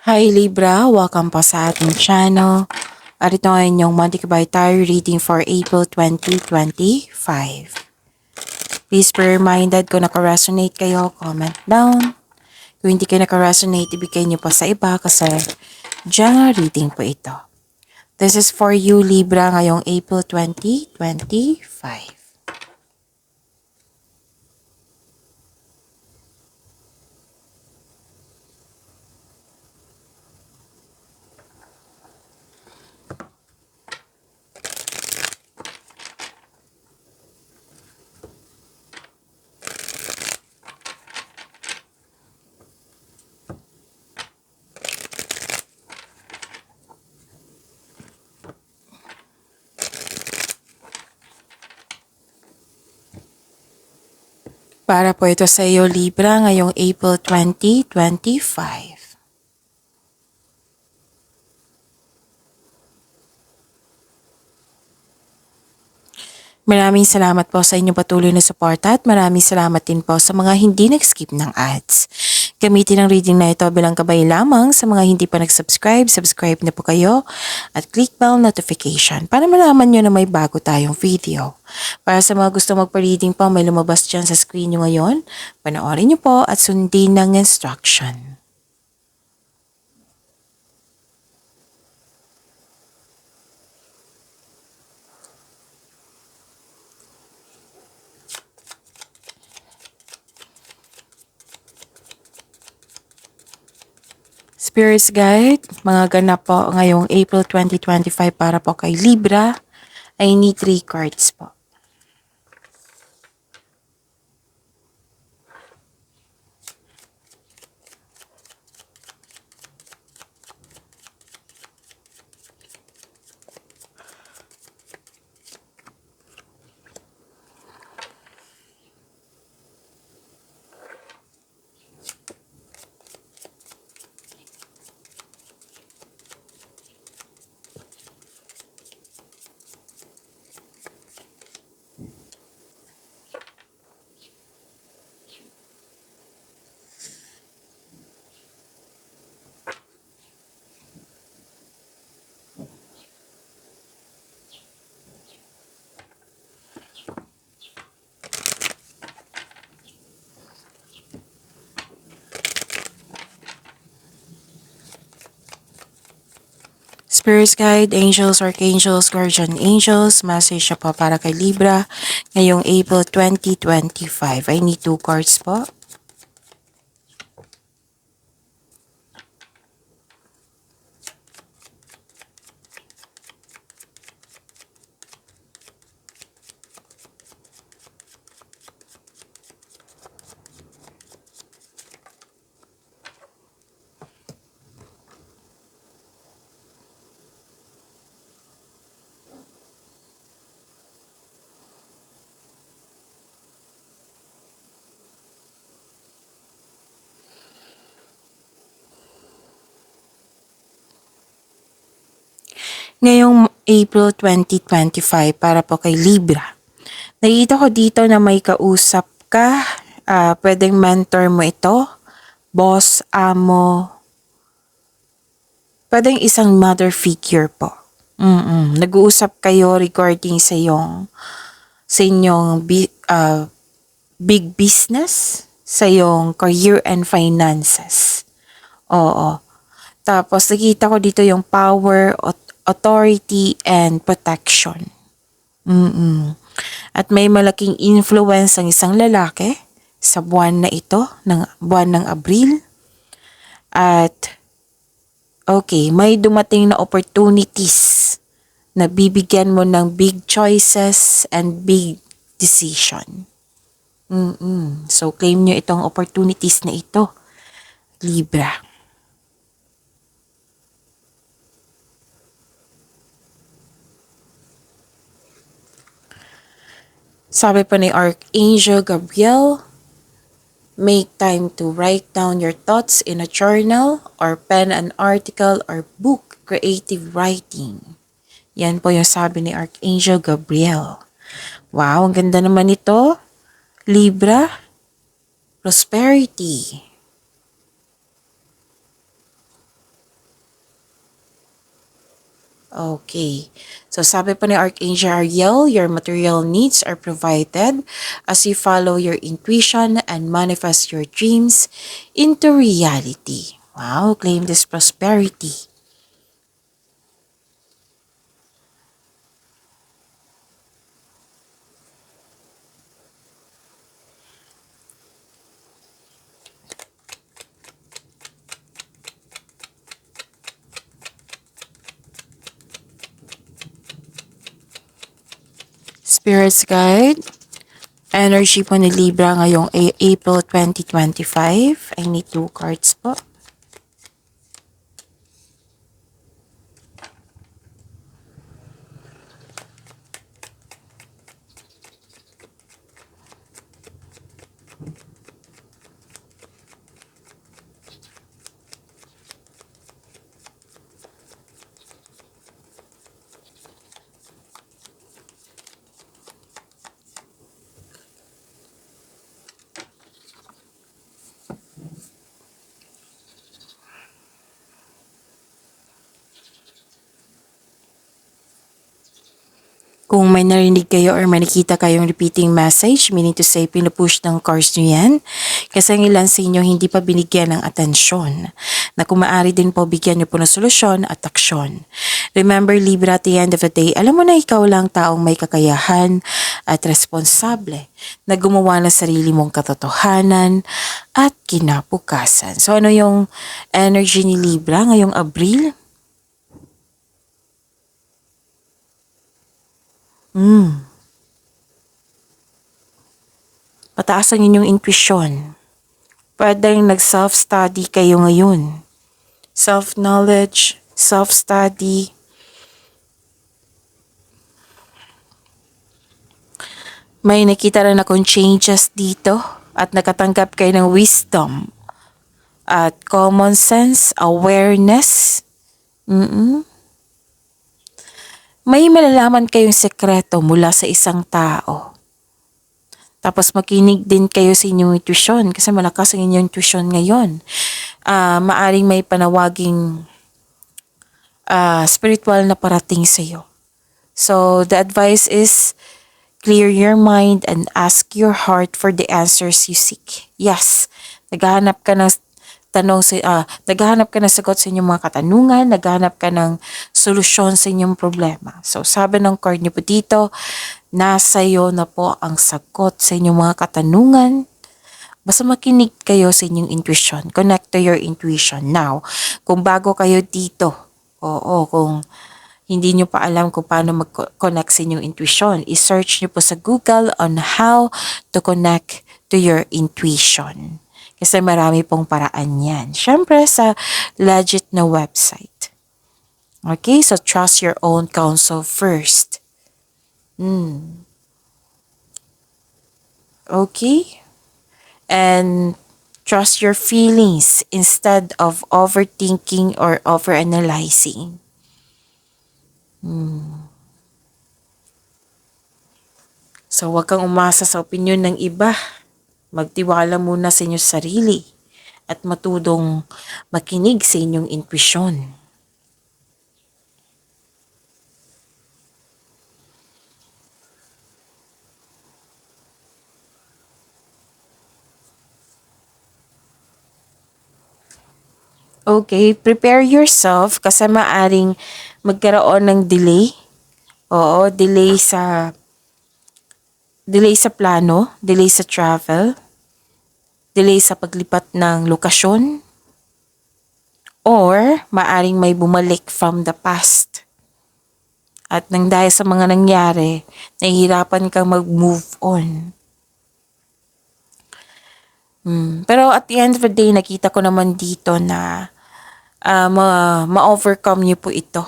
Hi Libra, welcome po sa ating channel. At ito ang inyong Monthly Kabay Tarot reading for April 2025. Please be reminded kung naka-resonate kayo, comment down. Kung hindi kayo naka-resonate, ibigay niyo po sa iba kasi general reading po ito. This is for you Libra ngayong April 2025. Para po ito sa iyo Libra ngayong April 2025. Maraming salamat po sa inyong patuloy na suporta at maraming salamat din po sa mga hindi nag-skip ng ads. Gamitin ang reading na ito bilang gabay lamang sa mga hindi pa nag-subscribe, subscribe na po kayo at click bell notification para malaman nyo na may bago tayong video. Para sa mga gusto magpa-reading po, may lumabas dyan sa screen nyo ngayon, panoorin nyo po at sundin ng instruction. Spirits Guide, mga ganap po ngayong April 2025 para po kay Libra, I need 3 cards po. Spirits Guide, Angels, Archangels, Guardian Angels, message siya po para kay Libra ngayong April 2025. I need 2 cards po. Ngayong April 2025 para po kay Libra. Nakikita ko dito na may kausap ka, pwedeng mentor mo ito, boss, amo, pwedeng isang mother figure po. Nag-uusap kayo regarding sa inyong big business, sa iyong career and finances. Oo. Tapos nakita ko dito yung power, authority, and protection. At may malaking influence ang isang lalaki sa buwan na ito, buwan ng Abril. At okay, may dumating na opportunities na bibigyan mo ng big choices and big decision. So claim nyo itong opportunities na ito, Libra. Sabi pa ni Archangel Gabriel, make time to write down your thoughts in a journal or pen an article or book, creative writing. Yan po yung sabi ni Archangel Gabriel. Wow, ang ganda naman ito. Libra, prosperity. Okay. So sabi pa ni Archangel Ariel, your material needs are provided as you follow your intuition and manifest your dreams into reality. Wow, claim this prosperity. Spirits Guide, energy po ni Libra ngayong April 2025. I need 2 cards po. Kung may narinig kayo or may nakita kayong repeating message, meaning to say, pinupush ng cards nyo yan, kasi ang ilan sa inyo hindi pa binigyan ng atensyon, na kung maaari din po bigyan nyo po ng solusyon at aksyon. Remember Libra, at the end of the day, alam mo na ikaw lang taong may kakayahan at responsable na gumawa ng sarili mong katotohanan at kinabukasan. So ano yung energy ni Libra ngayong Abril? Pataasan ninyong intuition. Pwedeng nag-self-study kayo ngayon. Self-knowledge, self-study. May nakita rin akong changes dito at nakatanggap kayo ng wisdom at common sense, awareness. May malalaman kayong sekreto mula sa isang tao. Tapos makinig din kayo sa inyong intuition kasi malakas ang inyong intuition ngayon. Maaring may panawaging spiritual na parating sa iyo. So the advice is clear your mind and ask your heart for the answers you seek. Yes, naghahanap ka ng naghahanap ka ng sagot sa inyong mga katanungan, naghahanap ka ng solusyon sa inyong problema. So sabi ng card niyo po dito, nasa iyo na po ang sagot sa inyong mga katanungan. Basta makinig kayo sa inyong intuition. Connect to your intuition. Now, kung bago kayo dito, kung hindi nyo pa alam kung paano mag-connect sa inyong intuition, i-search nyo po sa Google on how to connect to your intuition. Kasi marami pong paraan yan. Siyempre sa legit na website. Okay, so trust your own counsel first. Okay? And trust your feelings instead of overthinking or overanalyzing. So, huwag kang umasa sa opinyon ng iba. Magtiwala muna sa inyong sarili at matudong makinig sa inyong intuition. Okay, prepare yourself kasi maaring magkaroon ng delay. Oo, delay sa plano, delay sa travel, delay sa paglipat ng lokasyon, or maaring may bumalik from the past. At nang dahil sa mga nangyari, nahihirapan kang mag-move on. Pero at the end of the day, nakita ko naman dito na ma-overcome niyo po ito.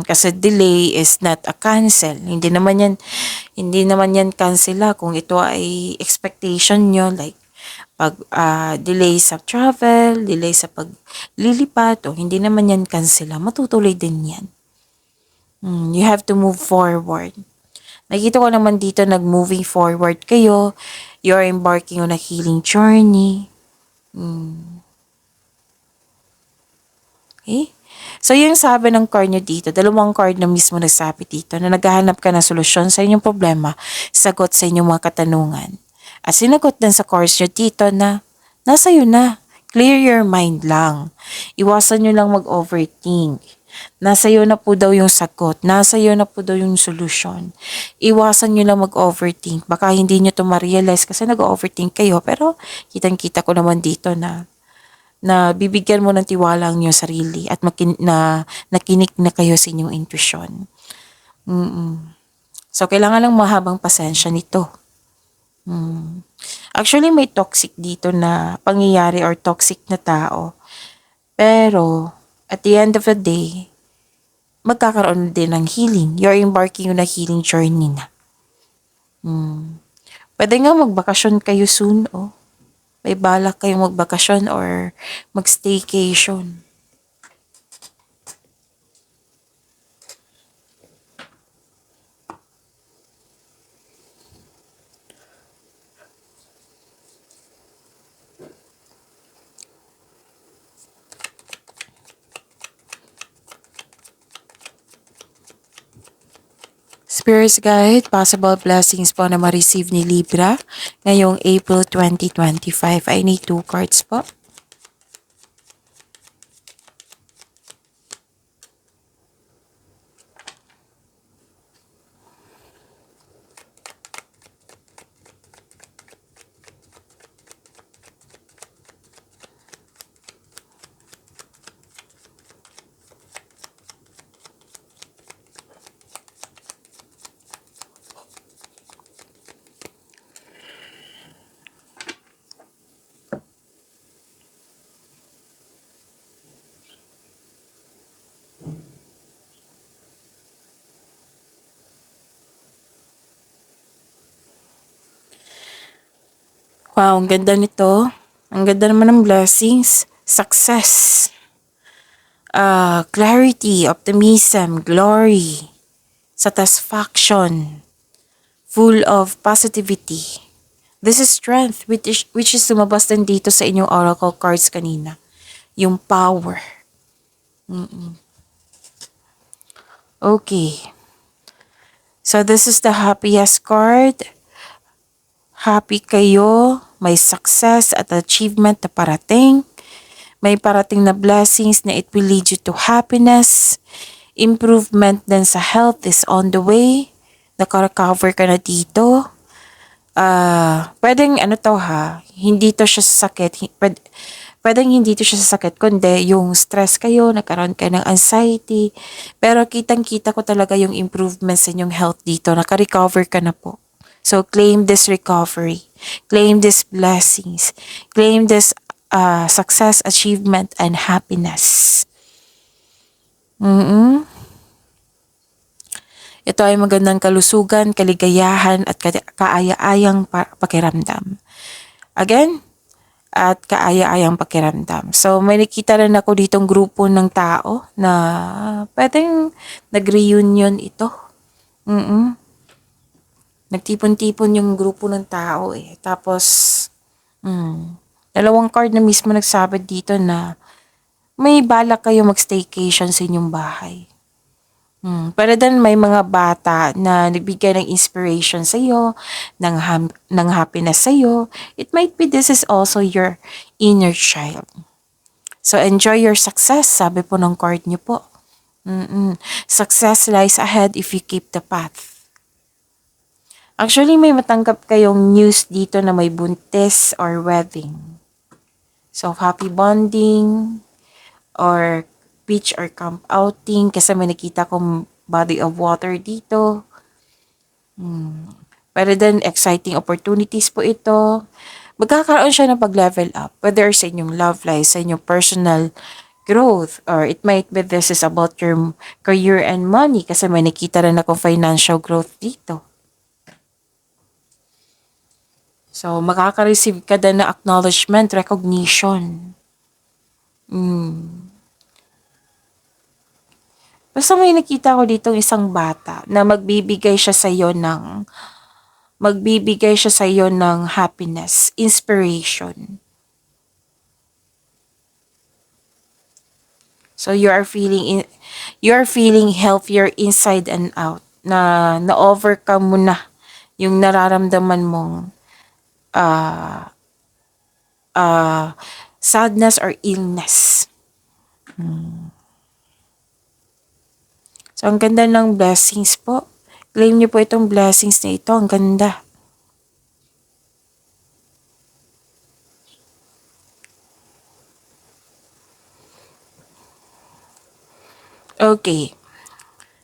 Kasi delay is not a cancel. Hindi naman yan cancel kung ito ay expectation nyo, like pag delay sa travel, delay sa paglilipat, o hindi naman yan cancel. Matutuloy din yan. You have to move forward. Nakita ko naman dito nag-moving forward kayo. You're embarking on a healing journey. Okay? So yung sabi ng card nyo dito, dalawang card na mismo nagsabi dito na naghahanap ka ng solusyon sa inyong problema, sagot sa inyong mga katanungan. At sinagot din sa cards nyo dito na nasa iyo na. Clear your mind lang. Iwasan nyo lang mag-overthink. Nasa iyo na po daw yung sagot. Nasa iyo na po daw yung solution. Iwasan nyo lang mag-overthink. Baka hindi nyo to ma-realize kasi nag-overthink kayo. Pero kitang-kita ko naman dito na bibigyan mo ng tiwala ang iyong sarili at nakinig na kayo sa inyong intuition. So, kailangan lang mahabang pasensya nito. Actually, may toxic dito na pangyayari or toxic na tao. Pero, at the end of the day, magkakaroon din ng healing. You're embarking on a healing journey na. Pwede nga magbakasyon kayo soon, oh. May balak kayong magbakasyon or mag-staycation. Spirits Guide, possible blessings po na ma-receive ni Libra ngayong April 2025. I need 2 cards po. Wow, ang ganda nito. Ang ganda naman ng blessings. Success. Clarity, optimism, glory, satisfaction, full of positivity. This is strength, which is lumabas din dito sa inyong oracle cards kanina. Yung power. Okay. So this is the happiest card. Happy kayo, may success at achievement na parating. May parating na blessings na it will lead you to happiness. Improvement din sa health is on the way. Naka-recover ka na dito. Pwedeng ano to ha, hindi to siya sa sakit. Pwedeng hindi to siya sa sakit, kundi yung stress kayo, nagkaroon kayo ng anxiety. Pero kitang-kita ko talaga yung improvements sa inyong health dito. Naka-recover ka na po. So, claim this recovery. Claim these blessings. Claim this success, achievement, and happiness. Ito ay magandang kalusugan, kaligayahan, at kaaya-ayang pakiramdam. Again, at kaaya-ayang pakiramdam. So, may nakita rin ako ditong grupo ng tao na pwedeng nag-reunion ito. Nagtipon-tipon yung grupo ng tao eh. Tapos, dalawang card na mismo nagsabi dito na may balak kayo mag-staycation sa inyong bahay. Pero then may mga bata na nagbigay ng inspiration sa iyo, ng happiness sa iyo. It might be this is also your inner child. So enjoy your success, sabi po ng card niyo po. Success lies ahead if you keep the path. Actually, may matanggap kayong news dito na may buntis or wedding. So, happy bonding or beach or camp outing kasi may nakita kong body of water dito. Pero then, exciting opportunities po ito. Magkakaroon siya ng pag-level up, whether sa inyong love life, sa inyong personal growth, or it might be this is about your career and money kasi may nakita rin akong financial growth dito. So, makaka-receive ka din na acknowledgement, recognition. Basta may nakita ko dito isang bata na magbibigay siya sa iyo ng happiness, inspiration. So you are feeling healthier inside and out, na na-overcome mo na yung nararamdaman mong ah sadness or illness. So, ang ganda ng blessings po. Claim niyo po itong blessings na ito. Ang ganda. Okay.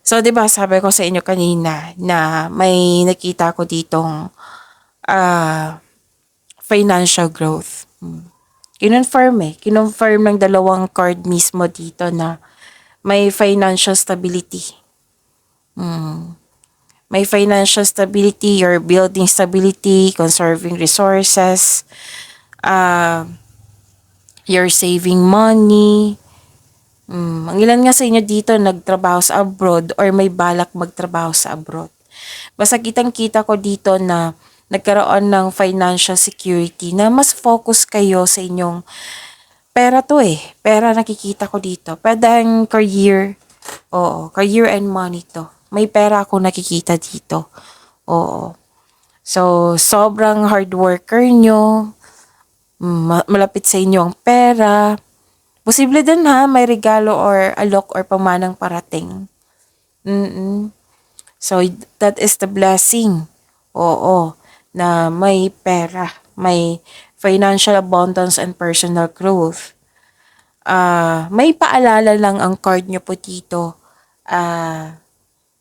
So, di ba sabi ko sa inyo kanina na may nakita ko ditong financial growth. Kinonfirm ng dalawang card mismo dito na may financial stability. May financial stability, you're building stability, conserving resources, you're saving money. Ang ilan nga sa inyo dito nagtrabaho sa abroad or may balak magtrabaho sa abroad. Basta kitang-kita ko dito na nagkaroon ng financial security na mas focus kayo sa inyong pera to eh. Pera nakikita ko dito. Pwedeng career. Oo, career and money to. May pera ako nakikita dito. Oo. So, sobrang hard worker nyo. Malapit sa inyo ang pera. Posible din ha, may regalo or alok or pamanang parating. So, that is the blessing. Oo, na may pera, may financial abundance and personal growth. May paalala lang ang card nyo po dito,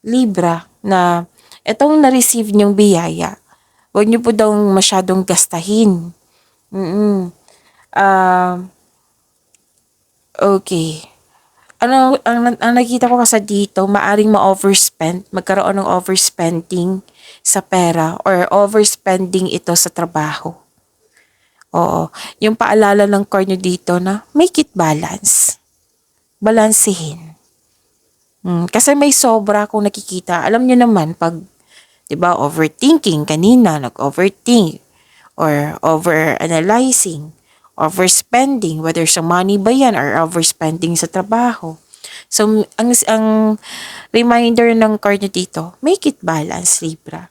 Libra, na itong na-receive nyong biyaya, huwag nyo po daw masyadong gastahin. Okay. Ang nakita ko kasi dito, maaring ma-overspend, magkaroon ng overspending sa pera or overspending ito sa trabaho. Oo. Yung paalala ng card nyo dito na make it balance. Balansehin. Kasi may sobra akong nakikita. Alam nyo naman, pag, di ba, overthinking, kanina, nag-overthink, or over-analyzing, overspending, whether sa money ba yan or overspending sa trabaho. So, ang reminder ng card nyo dito, make it balance, Libra.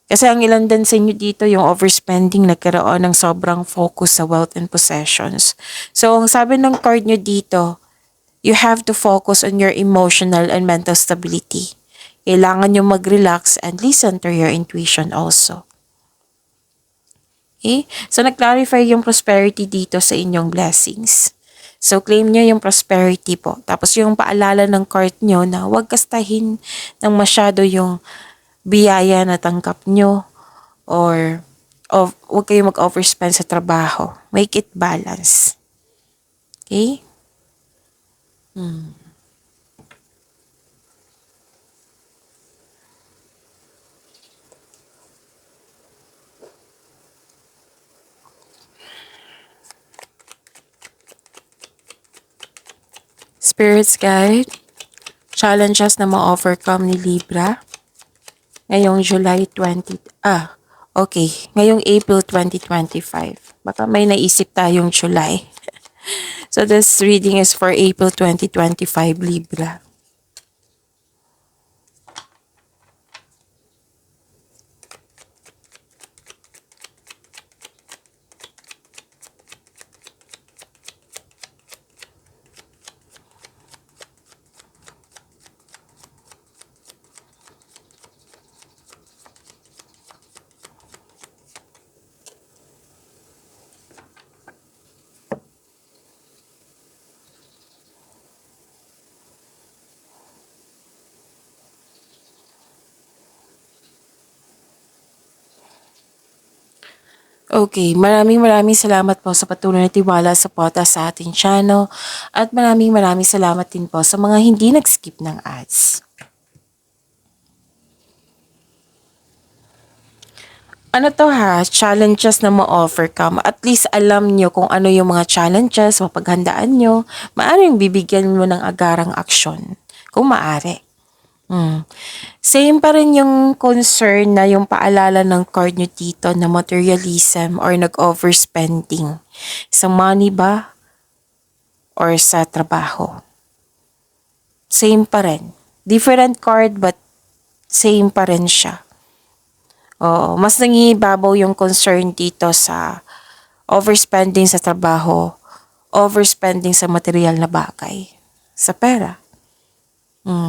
Kasi ang ilan din sa inyo dito, yung overspending, nagkaroon ng sobrang focus sa wealth and possessions. So, ang sabi ng card nyo dito, you have to focus on your emotional and mental stability. Kailangan nyo mag-relax and listen to your intuition also. Okay? So, nag-clarify yung prosperity dito sa inyong blessings. So, claim nyo yung prosperity po. Tapos, yung paalala ng card nyo na huwag kastahin ng masyado yung biyaya na tanggap nyo or huwag kayo mag-overspend sa trabaho. Make it balance. Okay? Spirits Guide, challenges na ma-overcome ni Libra ngayong ngayong April 2025. Baka may naisip tayong July. So this reading is for April 2025, Libra. Okay, maraming salamat po sa patuloy na tiwala sa suporta sa ating channel at maraming salamat din po sa mga hindi nag-skip ng ads. Ano to ha, challenges na ma-overcome. At least alam nyo kung ano yung mga challenges, mapaghandaan nyo. Maaring bibigyan mo ng agarang aksyon, kung maaari. Same pa rin yung concern na yung paalala ng card nyo dito na materialism or nag-overspending. Sa money ba? or sa trabaho. Same pa rin. Different card but same pa rin siya. Oo, mas nangibabaw yung concern dito sa overspending sa trabaho, overspending sa material na bagay, sa pera.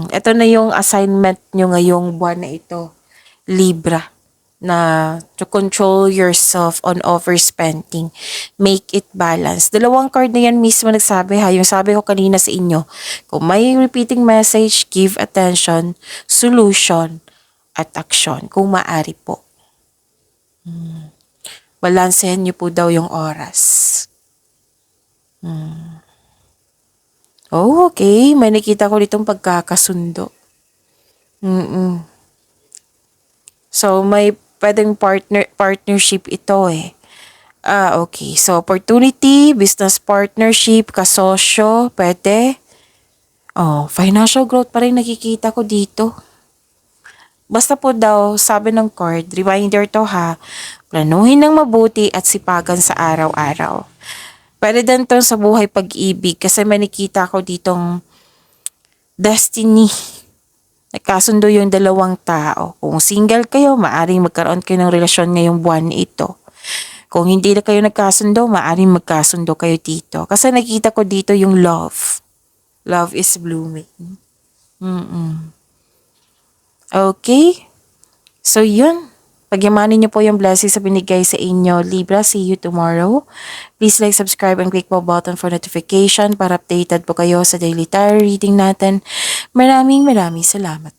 Ito na yung assignment nyo ngayong buwan na ito, Libra, na to control yourself on overspending. Make it balance. Dalawang card na yan mismo nagsabi ha, yung sabi ko kanina sa inyo, kung may repeating message, give attention, solution, at action, kung maaari po. Balansehin nyo po daw yung oras. Oh, okay. May nakita ko ditong pagkakasundo. So, may pwedeng partnership ito eh. Okay. So, opportunity, business partnership, kasosyo, pwede. Financial growth pa rin nakikita ko dito. Basta po daw, sabi ng card, reminder to ha, planuhin ng mabuti at sipagan sa araw-araw. Pwede din to sa buhay pag-ibig kasi may nakita ko ditong destiny. Nagkasundo yung dalawang tao. Kung single kayo, maaring magkaroon kayo ng relasyon ngayong buwan ito. Kung hindi na kayo nagkasundo, maaring magkasundo kayo dito. Kasi nakita ko dito yung love. Love is blooming. Okay? So yun. Pagyamanin niyo po yung blessings sa binigay sa inyo, Libra. See you tomorrow. Please like, subscribe, and click po button for notification para updated po kayo sa daily tarot reading natin. Maraming salamat.